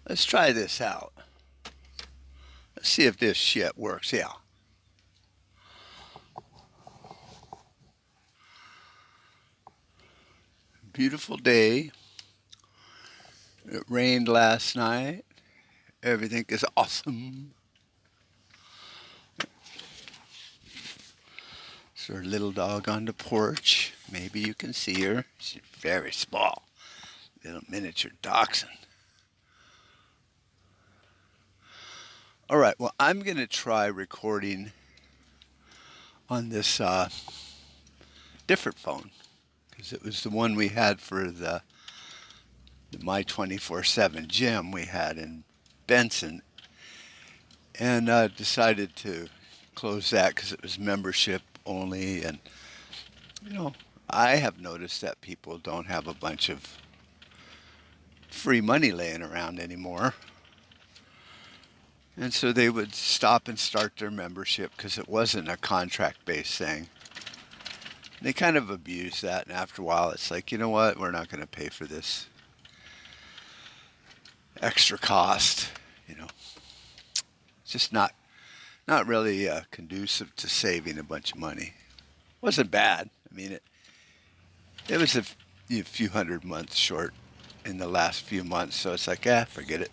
Let's try this out. Let's see if this shit works. Yeah. Beautiful day. It rained last night. Everything is awesome. It's our little dog on the porch. Maybe you can see her. She's very small. Little miniature dachshund. All right, well, I'm going to try recording on this different phone because it was the one we had for the My 24/7 gym we had in Benson, and decided to close that because it was membership only. And you know, I have noticed that people don't have a bunch of free money laying around anymore, and so they would stop and start their membership because it wasn't a contract-based thing. They kind of abuse that, and after a while, it's like, you know what? We're not going to pay for this extra cost. You know, it's just not really conducive to saving a bunch of money. It wasn't bad. I mean, it was a few hundred months short in the last few months, so it's like, forget it.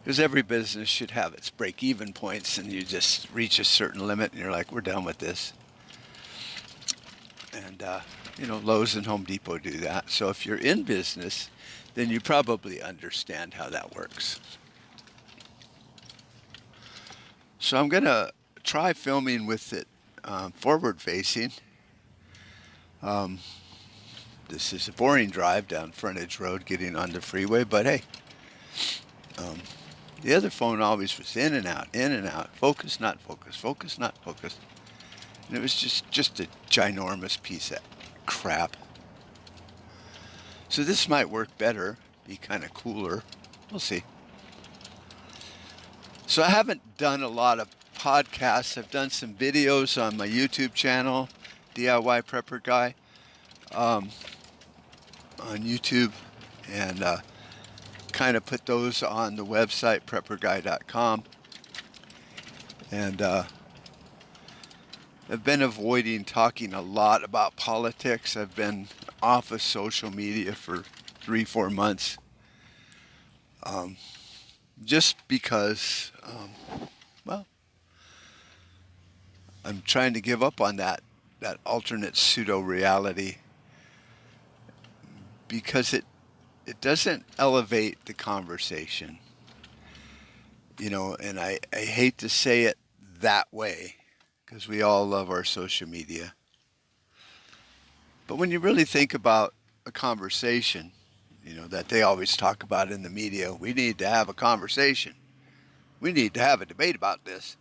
Because every business should have its break-even points, and you just reach a certain limit, and you're like, we're done with this. And Lowe's and Home Depot do that. So if you're in business, then you probably understand how that works. So I'm going to try filming with it forward facing. This is a boring drive down Frontage Road getting on the freeway, but hey, the other phone always was in and out, focus, not focus, focus, not focus. And it was just a ginormous piece of crap. So this might work better, be kind of cooler. We'll see. So I haven't done a lot of podcasts. I've done some videos on my YouTube channel, DIY Prepper Guy, on YouTube, and kind of put those on the website, prepperguy.com. And I've been avoiding talking a lot about politics. I've been off of social media for 3-4 months. Just because, well, I'm trying to give up on that alternate pseudo-reality because it doesn't elevate the conversation. And I hate to say it that way because we all love our social media. But when you really think about a conversation, that they always talk about in the media, we need to have a conversation. We need to have a debate about this.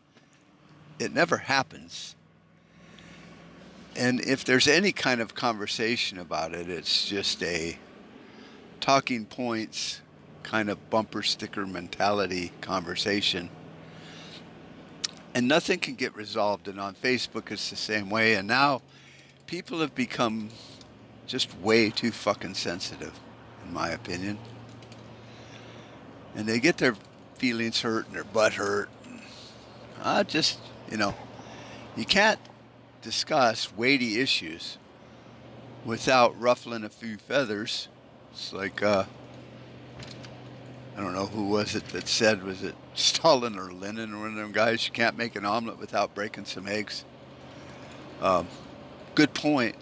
It never happens. And if there's any kind of conversation about it, it's just a talking points kind of bumper sticker mentality conversation. And nothing can get resolved. And on Facebook, it's the same way. And now people have become just way too fucking sensitive, in my opinion. And they get their feelings hurt and their butt hurt. You can't discuss weighty issues without ruffling a few feathers. It's like, I don't know who was it that said, was it Stalin or Lenin or one of them guys, you can't make an omelet without breaking some eggs. Good point.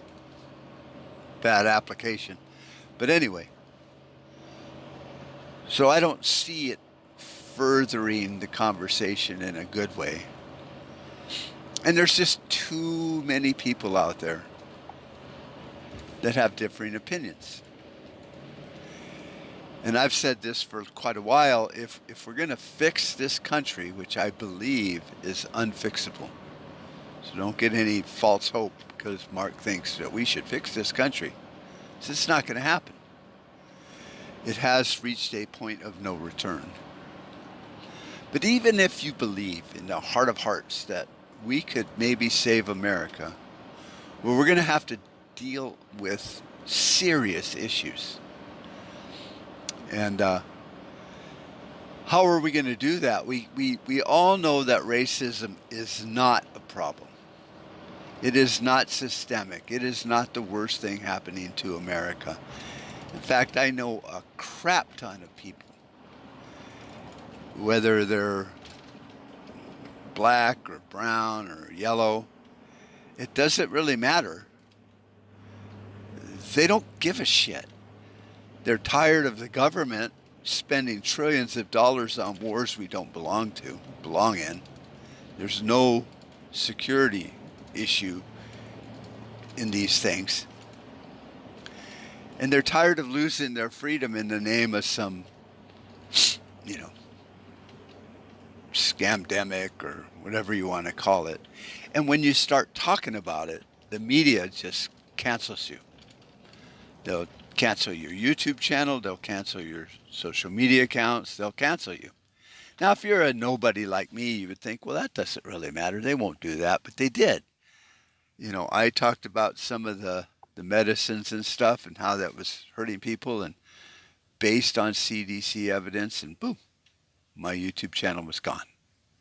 Bad application. But anyway, so I don't see it furthering the conversation in a good way. And there's just too many people out there that have differing opinions. And I've said this for quite a while, if we're going to fix this country, which I believe is unfixable, so don't get any false hope because Mark thinks that we should fix this country. So it's not going to happen. It has reached a point of no return. But even if you believe in the heart of hearts that we could maybe save America, well, we're going to have to deal with serious issues. And How are we going to do that? We all know that racism is not a problem. It is not systemic. It is not the worst thing happening to America. In fact, I know a crap ton of people, whether they're black or brown or yellow, it doesn't really matter. They don't give a shit. They're tired of the government spending trillions of dollars on wars we don't belong in. There's no security issue in these things. And they're tired of losing their freedom in the name of some, you know, scamdemic or whatever you want to call it. And when you start talking about it, the media just cancels you. They'll cancel your YouTube channel, they'll cancel your social media accounts, they'll cancel you. Now, if you're a nobody like me, you would think, well, that doesn't really matter. They won't do that, but they did. You know, I talked about some of the medicines and stuff and how that was hurting people, and based on CDC evidence, and boom, my YouTube channel was gone.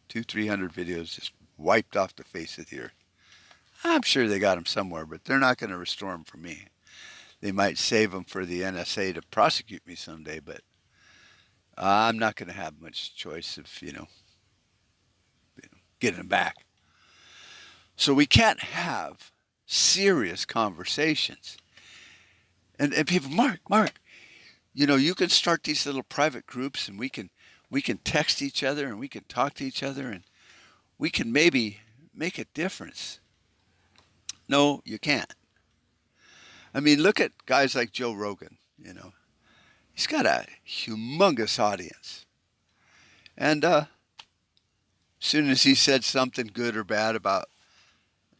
200-300 videos just wiped off the face of the earth. I'm sure they got them somewhere, but they're not going to restore them for me. They might save them for the NSA to prosecute me someday, but I'm not going to have much choice of, getting them back. So we can't have serious conversations. And people, Mark, you can start these little private groups, and we can text each other, and we can talk to each other, and we can maybe make a difference. No, you can't. I mean, look at guys like Joe Rogan, He's got a humongous audience. And as soon as he said something good or bad about,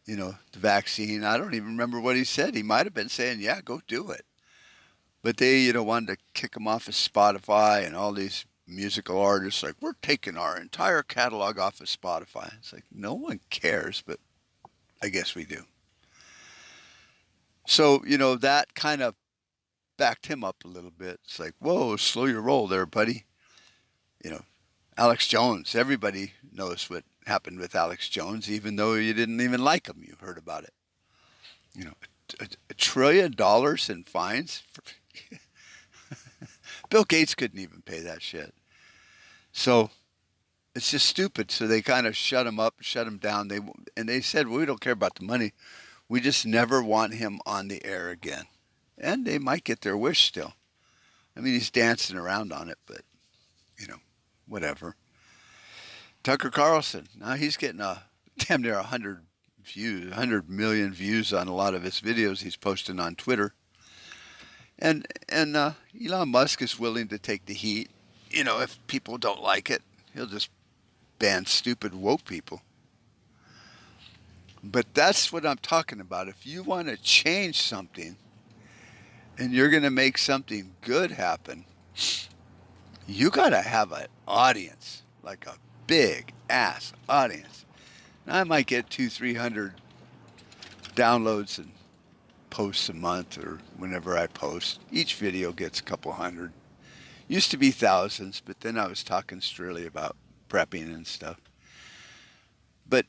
the vaccine, I don't even remember what he said. He might have been saying, yeah, go do it. But they, wanted to kick him off of Spotify, and all these musical artists, like, we're taking our entire catalog off of Spotify. It's like, no one cares, but I guess we do. So, that kind of backed him up a little bit. It's like, whoa, slow your roll there, buddy. Alex Jones, everybody knows what happened with Alex Jones, even though you didn't even like him. You heard about it. $1 trillion in fines. Bill Gates couldn't even pay that shit. So it's just stupid. So they kind of shut him up, shut him down. They said, well, we don't care about the money. We just never want him on the air again. And they might get their wish still. I mean, he's dancing around on it, but, whatever. Tucker Carlson, now he's getting damn near 100 million views on a lot of his videos he's posting on Twitter. And Elon Musk is willing to take the heat. If people don't like it, he'll just ban stupid woke people. But that's what I'm talking about. If you want to change something and you're going to make something good happen, you got to have an audience, like a big ass audience. Now, I might get 200-300 downloads and posts a month, or whenever I post. Each video gets a couple hundred. Used to be thousands, but then I was talking strictly about prepping and stuff. But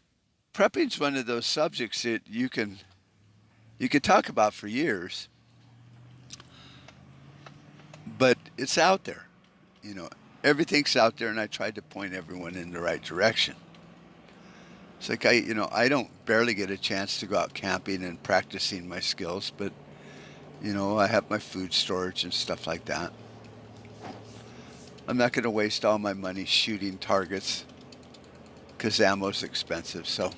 prepping's one of those subjects that you can talk about for years, but it's out there. Everything's out there, and I tried to point everyone in the right direction. It's like I don't barely get a chance to go out camping and practicing my skills, but I have my food storage and stuff like that. I'm not going to waste all my money shooting targets because ammo's expensive. So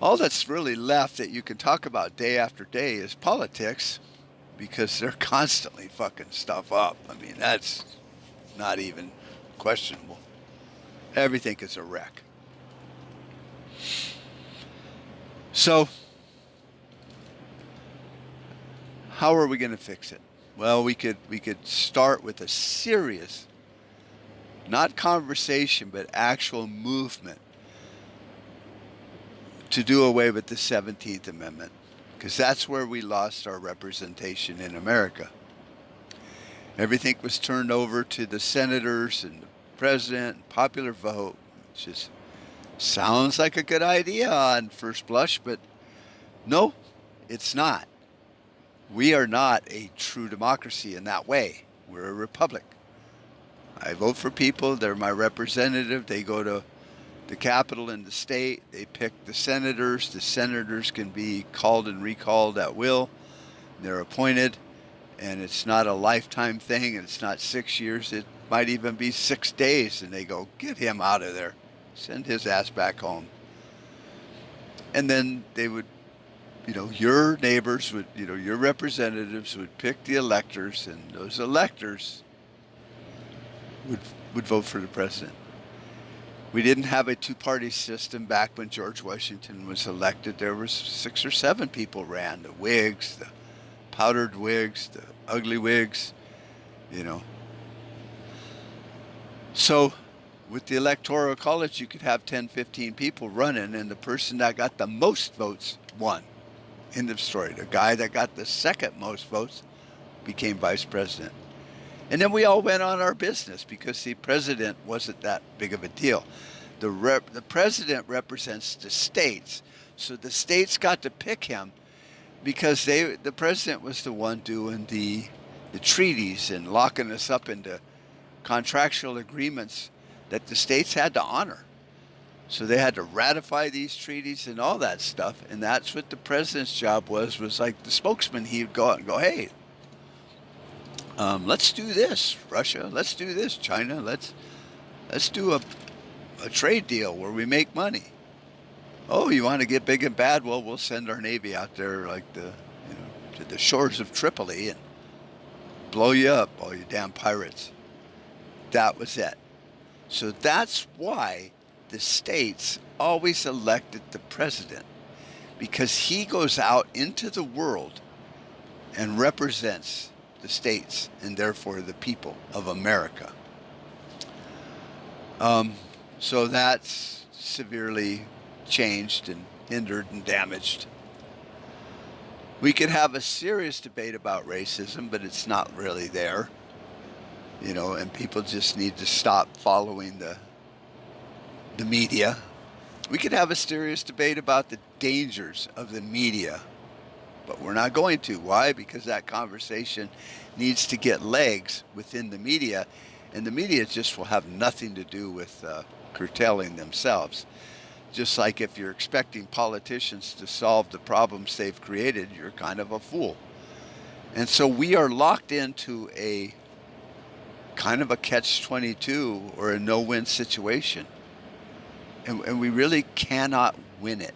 all that's really left that you can talk about day after day is politics, because they're constantly fucking stuff up. I mean, that's not even questionable. Everything is a wreck. So, how are we going to fix it? Well, we could start with a serious, not conversation, but actual movement to do away with the 17th Amendment, because that's where we lost our representation in America. Everything was turned over to the senators and the president, popular vote, which just sounds like a good idea on first blush, but no, it's not. We are not a true democracy in that way. We're a republic. I vote for people, they're my representative, they go to the capital in the state, they pick the senators can be called and recalled at will, they're appointed, and it's not a lifetime thing, and it's not 6 years, it might even be 6 days, and they go, get him out of there, send his ass back home. And then they would, your neighbors would, your representatives would pick the electors, and those electors would vote for the president. We didn't have a two-party system back when George Washington was elected. There was 6 or 7 people ran, the Whigs, the powdered Whigs, the ugly Whigs, So with the Electoral College, you could have 10, 15 people running, and the person that got the most votes won. End of story. The guy that got the second most votes became vice president. And then we all went on our business because the president wasn't that big of a deal. The president represents the states. So the states got to pick him because the president was the one doing the treaties and locking us up into contractual agreements that the states had to honor. So they had to ratify these treaties and all that stuff. And that's what the president's job was like the spokesman. He'd go out and go, hey, let's do this, Russia. Let's do this, China. Let's do a trade deal where we make money. Oh, you want to get big and bad? Well, we'll send our Navy out there to the shores of Tripoli and blow you up, all you damn pirates. That was it. So that's why the states always elected the president, because he goes out into the world and represents the states and therefore the people of America. So that's severely changed and hindered and damaged. We could have a serious debate about racism, but it's not really there. And people just need to stop following the media. We could have a serious debate about the dangers of the media, but we're not going to. Why? Because that conversation needs to get legs within the media, and the media just will have nothing to do with curtailing themselves. Just like if you're expecting politicians to solve the problems they've created, you're kind of a fool. And so we are locked into a kind of a catch-22 or a no-win situation. And we really cannot win it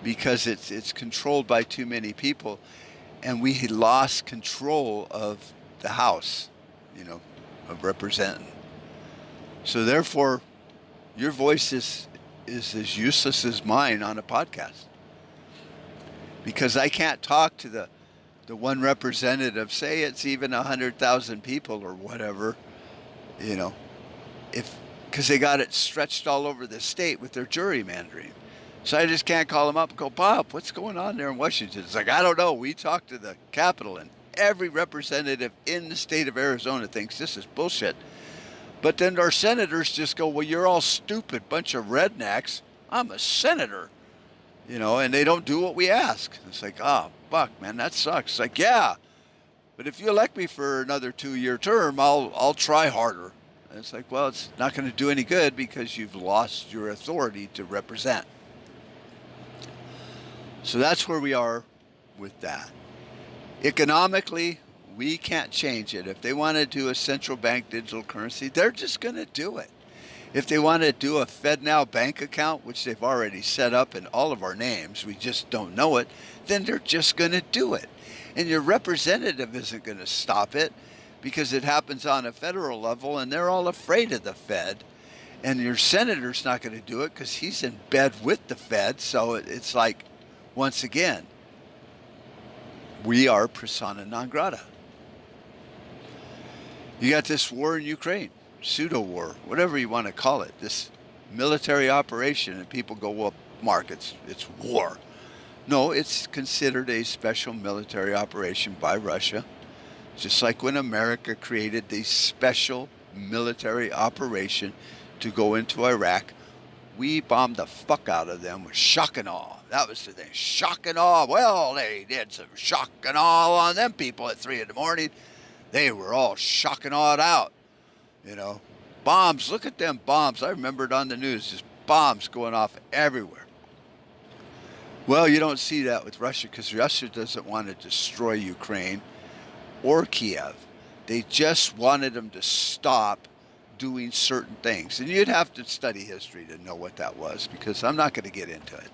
because it's controlled by too many people, and we had lost control of the House, of representing. So therefore, your voice is as useless as mine on a podcast, because I can't talk to the one representative, say it's even 100,000 people or whatever, because they got it stretched all over the state with their gerrymandering. So I just can't call them up and go, Bob, what's going on there in Washington? It's like, I don't know. We talked to the Capitol, and every representative in the state of Arizona thinks this is bullshit. But then our senators just go, well, you're all stupid bunch of rednecks. I'm a senator, and they don't do what we ask. It's like, oh, fuck, man, that sucks. It's like, yeah, but if you elect me for another 2-year term, I'll try harder. And it's like, well, it's not going to do any good because you've lost your authority to represent. So that's where we are with that. Economically, we can't change it. If they want to do a central bank digital currency, they're just going to do it. If they want to do a FedNow bank account, which they've already set up in all of our names, we just don't know it, then they're just going to do it. And your representative isn't going to stop it, because it happens on a federal level and they're all afraid of the Fed. And your senator's not going to do it because he's in bed with the Fed. So it's like, once again, we are persona non grata. You got this war in Ukraine, pseudo-war, whatever you want to call it, this military operation, and people go, well, Mark, it's war. No, it's considered a special military operation by Russia Just like when America created the special military operation to go into Iraq, we bombed the fuck out of them with shock and awe. That was the thing. Shock and awe. Well, they did some shock and awe on them people at 3 in the morning. They were all shock and awed out. You know, bombs. Look at them bombs. I remember it on the news. Just bombs going off everywhere. Well, you don't see that with Russia because Russia doesn't want to destroy Ukraine or Kiev. They just wanted them to stop doing certain things. And you'd have to study history to know what that was, because I'm not going to get into it.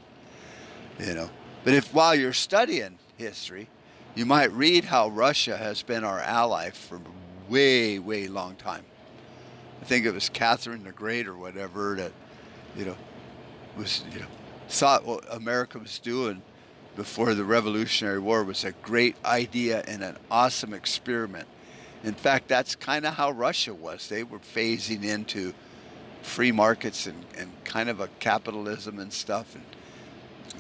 You know, but if while you're studying history, you might read how Russia has been our ally for way, way long time. I think it was Catherine the Great or whatever that, was, thought what America was doing before the Revolutionary War was a great idea and an awesome experiment. In fact, that's kind of how Russia was. They were phasing into free markets and kind of a capitalism and stuff. And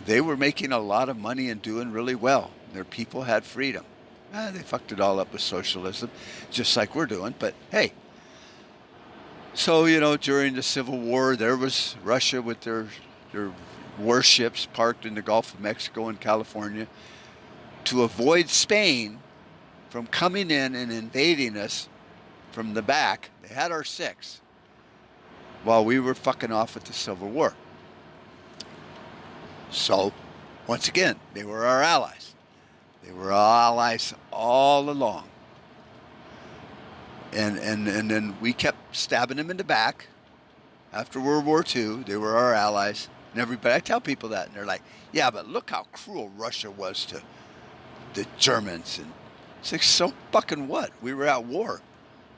they were making a lot of money and doing really well. Their people had freedom. They fucked it all up with socialism, just like we're doing. But hey, so, during the Civil War, there was Russia with their warships parked in the Gulf of Mexico and California to avoid Spain from coming in and invading us from the back. They had our six while we were fucking off with the Civil War. So, once again, they were our allies. They were our allies all along. And then we kept stabbing them in the back. After World War II, they were our allies. And everybody, I tell people that, and they're like, yeah, but look how cruel Russia was to the Germans. And it's like, so fucking what? We were at war.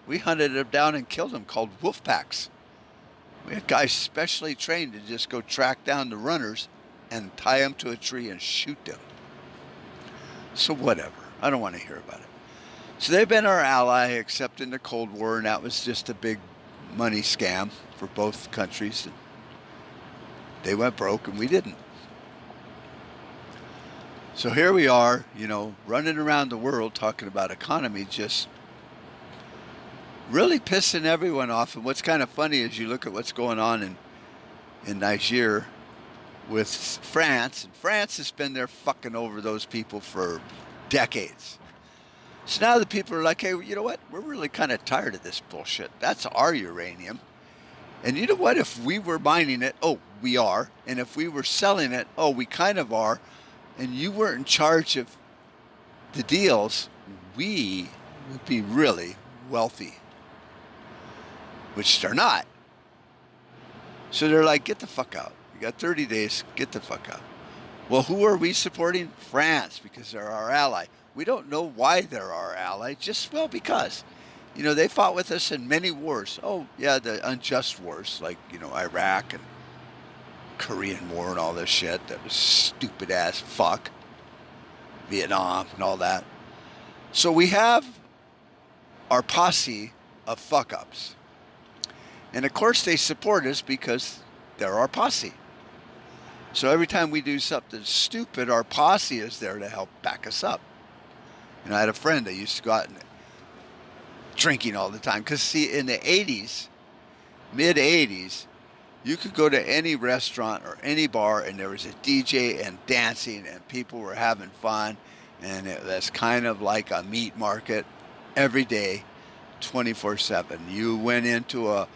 We hunted them down and killed them, called wolf packs. We had guys specially trained to just go track down the runners and tie them to a tree and shoot them. So whatever. I don't want to hear about it. So they've been our ally, except in the Cold War, and that was just a big money scam for both countries. And they went broke and we didn't. So here we are, running around the world talking about economy, just really pissing everyone off. And what's kind of funny is you look at what's going on in Niger with France, and France has been there fucking over those people for decades. So now the people are like, hey, you know what? We're really kind of tired of this bullshit. That's our uranium. And you know what? If we were mining it, oh, we are. And if we were selling it, oh, we kind of are. And you weren't in charge of the deals, we would be really wealthy. Which they're not. So they're like, get the fuck out. You got 30 days, get the fuck out. Well, who are we supporting? France, because they're our ally. We don't know why they're our ally, just, because. They fought with us in many wars. Oh, yeah, the unjust wars, like, Iraq and Korean War and all this shit. That was stupid ass fuck. Vietnam and all that. So we have our posse of fuck-ups. And of course they support us because they're our posse. So every time we do something stupid, our posse is there to help back us up. I had a friend that used to go out and drinking all the time. Because, see, in the 80s, mid-80s, you could go to any restaurant or any bar and there was a DJ and dancing and people were having fun. And it was kind of like a meat market every day, 24/7. You went into a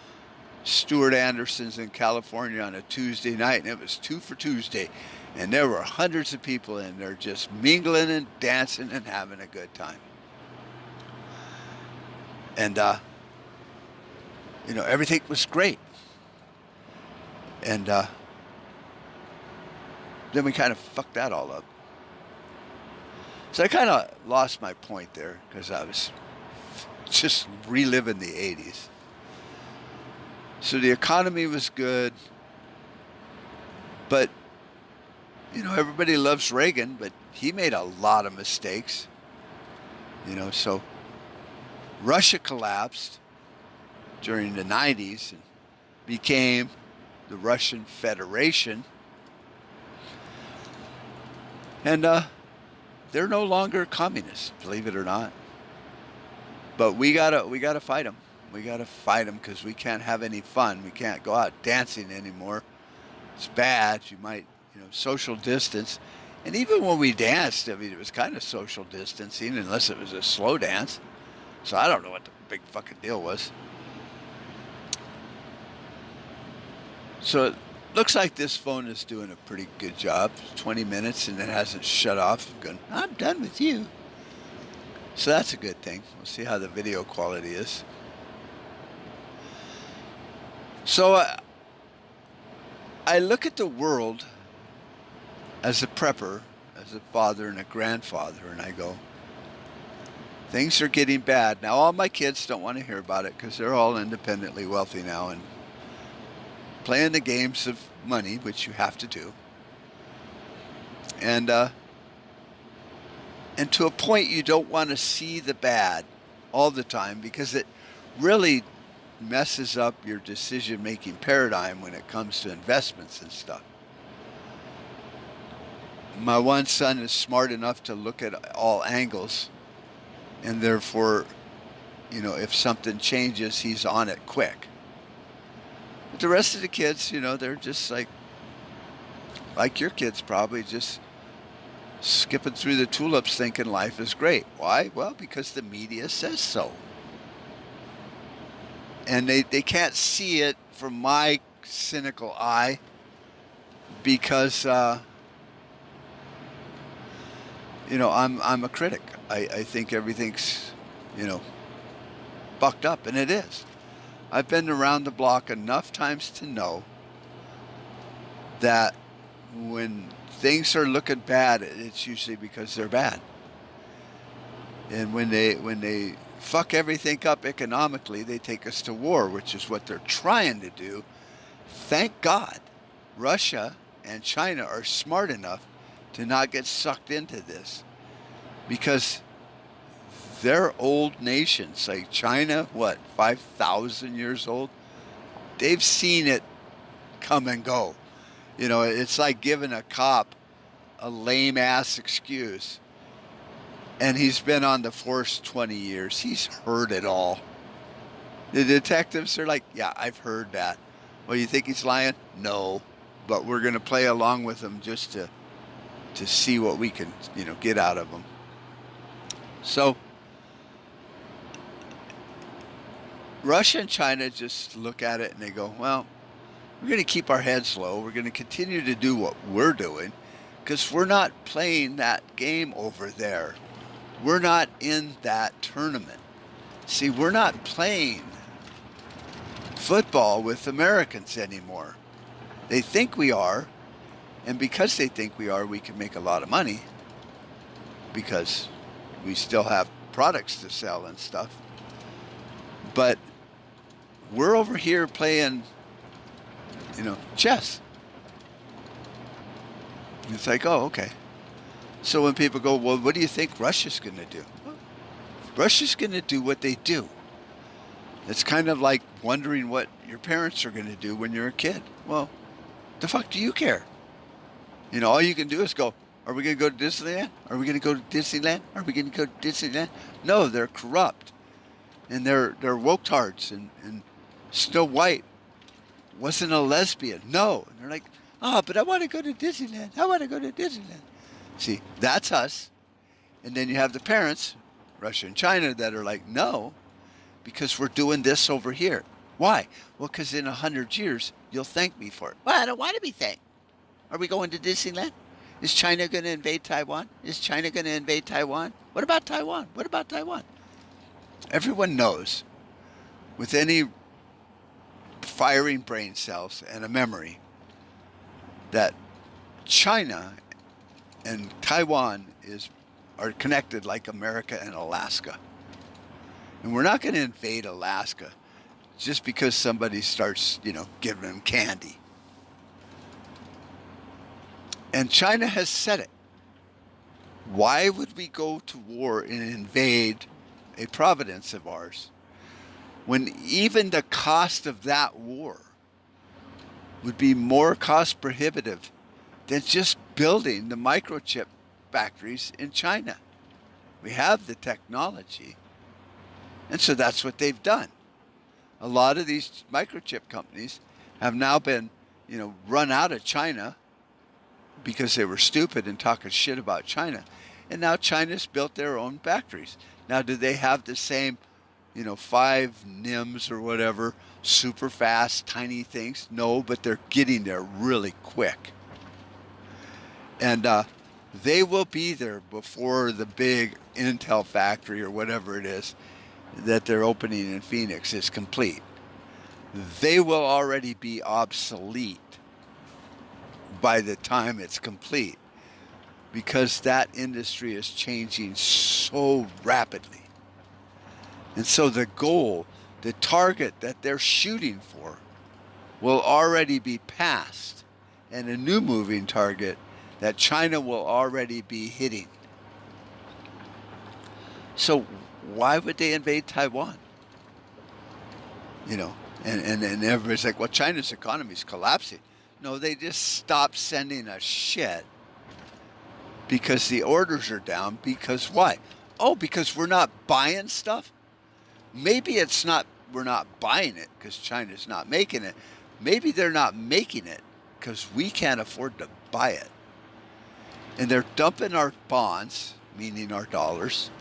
Stuart Anderson's in California on a Tuesday night, and it was 2 for Tuesday, and there were hundreds of people in there just mingling and dancing and having a good time. And everything was great. And then we kind of fucked that all up. So I kind of lost my point there because I was just reliving the 80s. So the economy was good, but, everybody loves Reagan, but he made a lot of mistakes. So Russia collapsed during the 90s and became the Russian Federation. And they're no longer communists, believe it or not. But we gotta fight them. We gotta fight them because we can't have any fun. We can't go out dancing anymore. It's bad. You might, social distance. And even when we danced, I mean, it was kind of social distancing, unless it was a slow dance. So I don't know what the big fucking deal was. So it looks like this phone is doing a pretty good job. 20 minutes and it hasn't shut off. Going, I'm done with you. So that's a good thing. We'll see how the video quality is. So I look at the world as a prepper, as a father and a grandfather, and I go, things are getting bad. Now, all my kids don't want to hear about it because they're all independently wealthy now and playing the games of money, which you have to do. And to a point, you don't want to see the bad all the time because it really messes up your decision-making paradigm when it comes to investments and stuff. My one son is smart enough to look at all angles, and therefore, if something changes, he's on it quick. But the rest of the kids, they're just like your kids probably, just skipping through the tulips thinking life is great. Why? Well, because the media says so. And they can't see it from my cynical eye because, I'm a critic. I think everything's, bucked up, and it is. I've been around the block enough times to know that when things are looking bad, it's usually because they're bad. And when they fuck everything up economically, they take us to war, which is what they're trying to do. Thank God Russia and China are smart enough to not get sucked into this, because they're old nations. Like China, 5,000 years old? They've seen it come and go. It's like giving a cop a lame ass excuse. And he's been on the force 20 years. He's heard it all. The detectives are like, yeah, I've heard that. Well, you think he's lying? No. But we're going to play along with him just to see what we can, get out of him. So Russia and China just look at it and they go, well, we're going to keep our heads low. We're going to continue to do what we're doing because we're not playing that game over there. We're not in that tournament. See, we're not playing football with Americans anymore. They think we are, and because they think we are, we can make a lot of money because we still have products to sell and stuff. But we're over here playing, chess. It's like, oh, okay. So when people go, well, what do you think Russia's going to do? Well, Russia's going to do what they do. It's kind of like wondering what your parents are going to do when you're a kid. Well, the fuck do you care? All you can do is go, are we going to go to Disneyland? Are we going to go to Disneyland? Are we going to go to Disneyland? No, they're corrupt. And they're woke-tards. And Snow White wasn't a lesbian. No. And they're like, but I want to go to Disneyland. I want to go to Disneyland. See, that's us. And then you have the parents, Russia and China, that are like, no, because we're doing this over here. Why? Well, because in 100 years, you'll thank me for it. Well, I don't want to be thanked. Are we going to Disneyland? Is China going to invade Taiwan? Is China going to invade Taiwan? What about Taiwan? What about Taiwan? Everyone knows, with any firing brain cells and a memory, that China and Taiwan are connected like America and Alaska. And we're not going to invade Alaska just because somebody starts, giving them candy. And China has said it. Why would we go to war and invade a province of ours when even the cost of that war would be more cost prohibitive than just building the microchip factories in China? We have the technology. And so that's what they've done. A lot of these microchip companies have now been, run out of China because they were stupid and talking shit about China. And now China's built their own factories. Now, do they have the same, 5 NIMs or whatever, super fast, tiny things? No, but they're getting there really quick. And they will be there before the big Intel factory or whatever it is that they're opening in Phoenix is complete. They will already be obsolete by the time it's complete because that industry is changing so rapidly. And so the goal, the target that they're shooting for will already be passed, and a new moving target that China will already be hitting. So why would they invade Taiwan? And everybody's like, well, China's economy is collapsing. No, they just stopped sending us shit because the orders are down. Because why? Oh, because we're not buying stuff? Maybe it's not, we're not buying it because China's not making it. Maybe they're not making it because we can't afford to buy it. And they're dumping our bonds, meaning our dollars.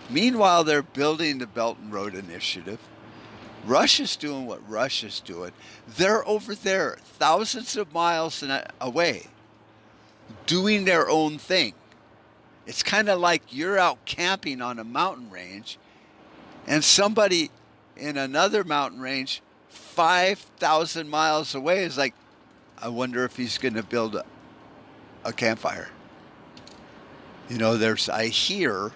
Meanwhile, they're building the Belt and Road Initiative. Russia's doing what Russia's doing. They're over there, thousands of miles away, doing their own thing. It's kind of like you're out camping on a mountain range, and somebody in another mountain range 5,000 miles away is like, I wonder if he's going to build a campfire. I hear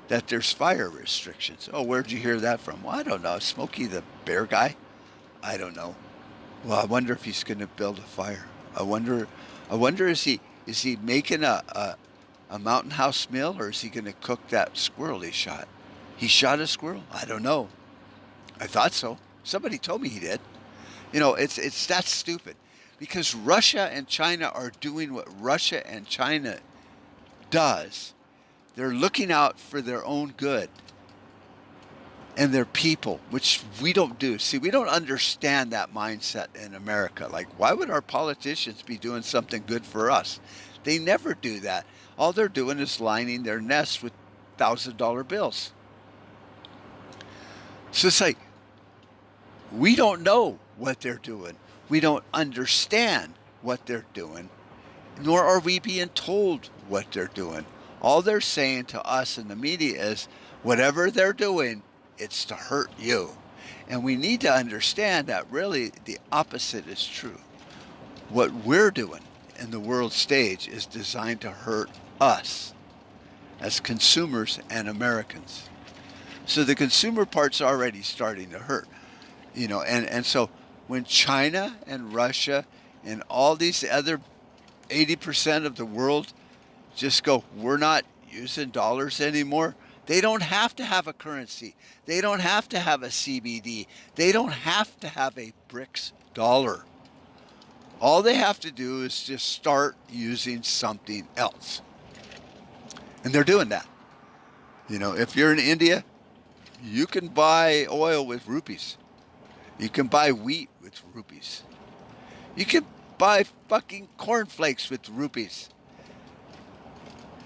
that there's fire restrictions. Oh, where'd you hear that from? Well, I don't know. Smokey the Bear guy? I don't know. Well, I wonder if he's going to build a fire. I wonder is he making a mountain house meal, or is he going to cook that squirrel he shot? He shot a squirrel? I don't know. I thought so. Somebody told me he did. It's that stupid because Russia and China are doing what Russia and China does. They're looking out for their own good and their people, which we don't do. See, we don't understand that mindset in America. Like, why would our politicians be doing something good for us? They never do that. All they're doing is lining their nests with $1,000 bills. So it's like, we don't know what they're doing. We don't understand what they're doing, nor are we being told what they're doing. All they're saying to us in the media is, whatever they're doing, it's to hurt you. And we need to understand that really the opposite is true. What we're doing in the world stage is designed to hurt us as consumers and Americans. So the consumer part's already starting to hurt. And so when China and Russia and all these other 80% of the world just go, we're not using dollars anymore. They don't have to have a currency. They don't have to have a CBD. They don't have to have a BRICS dollar. All they have to do is just start using something else. And they're doing that. If you're in India, you can buy oil with rupees. You can buy wheat with rupees. You can buy fucking cornflakes with rupees.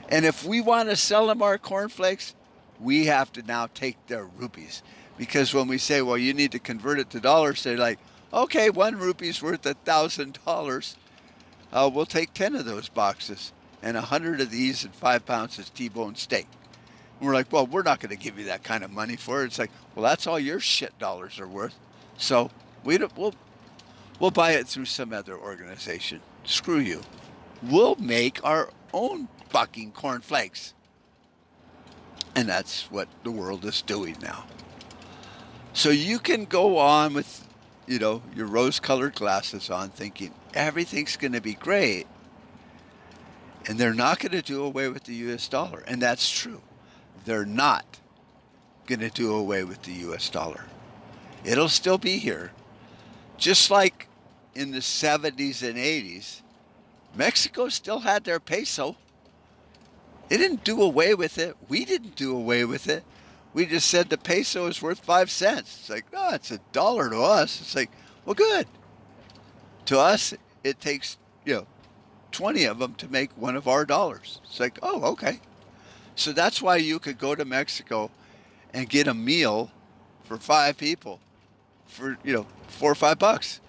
And if we want to sell them our cornflakes, we have to now take their rupees. Because when we say, well, you need to convert it to dollars, they're like, okay, 1 rupee's worth $1,000. We'll take 10 of those boxes and 100 of these and 5 pounds of T-bone steak. And we're like, well, we're not going to give you that kind of money for it. It's like, well, that's all your shit dollars are worth. So we'll buy it through some other organization. Screw you. We'll make our own fucking cornflakes. And that's what the world is doing now. So you can go on with, your rose-colored glasses on thinking everything's going to be great. And they're not going to do away with the US dollar. And that's true. They're not going to do away with the US dollar. It'll still be here. Just like in the 70s and 80s, Mexico still had their peso. They didn't do away with it. We didn't do away with it. We just said the peso is worth 5 cents. It's like, no, it's $1 to us. It's like, well, good. To us, it takes, 20 of them to make one of our dollars. It's like, oh, okay. So that's why you could go to Mexico and get a meal for 5 people for, $4 or $5.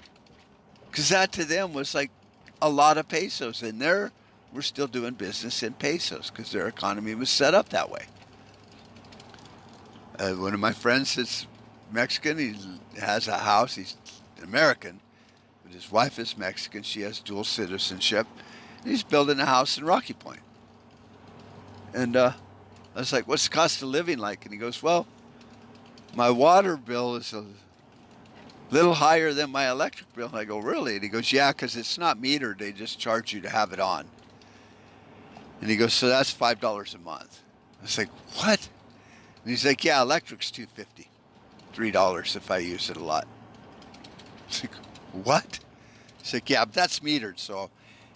Because that to them was like a lot of pesos. And we're still doing business in pesos because their economy was set up that way. One of my friends is Mexican. He has a house. He's American, but his wife is Mexican. She has dual citizenship. And he's building a house in Rocky Point. And I was like, what's the cost of living like? And he goes, well, my water bill is a little higher than my electric bill. And I go, really? And he goes, yeah, because it's not metered. They just charge you to have it on. And he goes, so that's $5 a month. I was like, what? And he's like, yeah, electric's $2.50, $3 if I use it a lot. I was like, what? He's like, yeah, but that's metered. So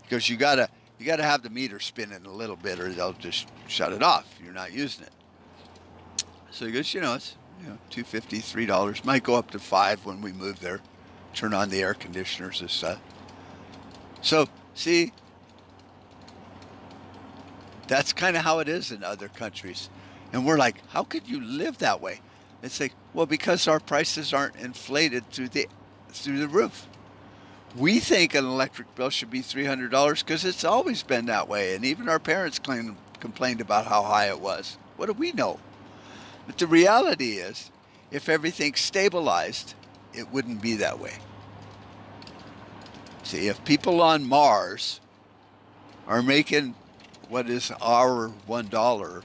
he goes, you gotta have the meter spinning a little bit or they'll just shut it off. You're not using it. So he goes, it's $2.50, $3. Might go up to $5 when we move there. Turn on the air conditioners and stuff. So see, that's kind of how it is in other countries. And we're like, how could you live that way? It's like, well, because our prices aren't inflated through the roof. We think an electric bill should be $300 because it's always been that way. And even our parents complained about how high it was. What do we know? But the reality is, if everything's stabilized, it wouldn't be that way. See, if people on Mars are making what is our $1,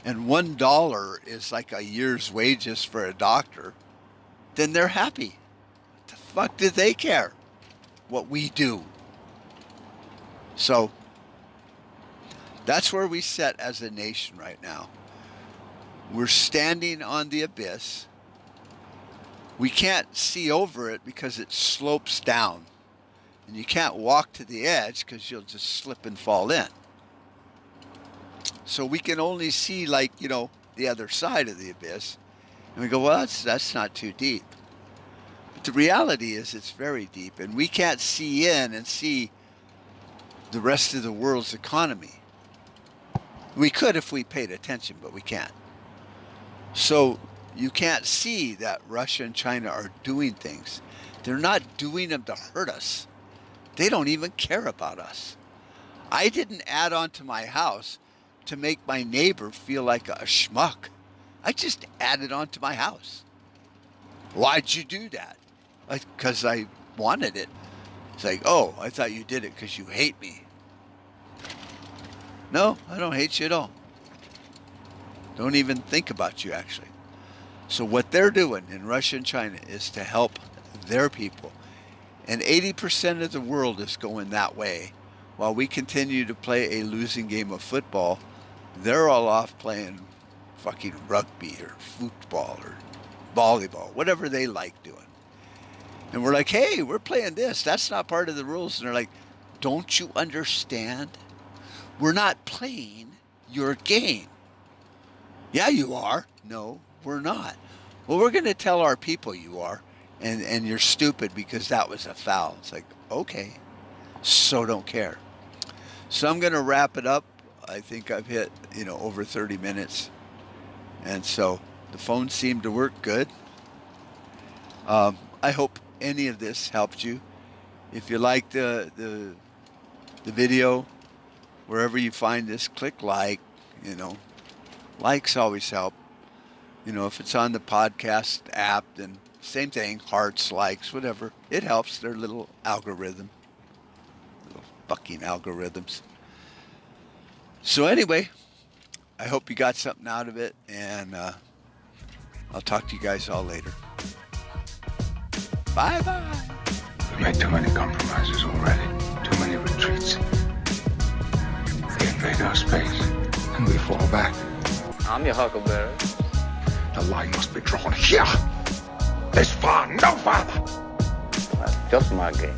and $1 is like a year's wages for a doctor, then they're happy. What the fuck do they care what we do? So that's where we sit as a nation right now. We're standing on the abyss. We can't see over it because it slopes down. And you can't walk to the edge because you'll just slip and fall in. So we can only see the other side of the abyss. And we go, well, that's not too deep. But the reality is it's very deep. And we can't see in and see the rest of the world's economy. We could if we paid attention, but we can't. So you can't see that Russia and China are doing things. They're not doing them to hurt us. They don't even care about us. I didn't add on to my house to make my neighbor feel like a schmuck. I just added on to my house. Why'd you do that? Because I wanted it. It's like, oh, I thought you did it because you hate me. No, I don't hate you at all. Don't even think about you, actually. So what they're doing in Russia and China is to help their people. And 80% of the world is going that way. While we continue to play a losing game of football, they're all off playing fucking rugby or football or volleyball, whatever they like doing. And we're like, hey, we're playing this. That's not part of the rules. And they're like, don't you understand? We're not playing your game. Yeah, you are. No, we're not. Well, we're going to tell our people you are. And you're stupid because that was a foul. It's like, okay, so don't care. So I'm going to wrap it up. I think I've hit, over 30 minutes. And so the phone seemed to work good. I hope any of this helped you. If you liked the video, wherever you find this, click like. Likes always help. If it's on the podcast app, then same thing, hearts, likes, whatever. It helps. Their little algorithm. Little fucking algorithms. So anyway, I hope you got something out of it, and I'll talk to you guys all later. Bye-bye. We've made too many compromises already. Too many retreats. They invade our space, and we fall back. I'm your huckleberry. The line must be drawn here. This far, no farther. That's just my game.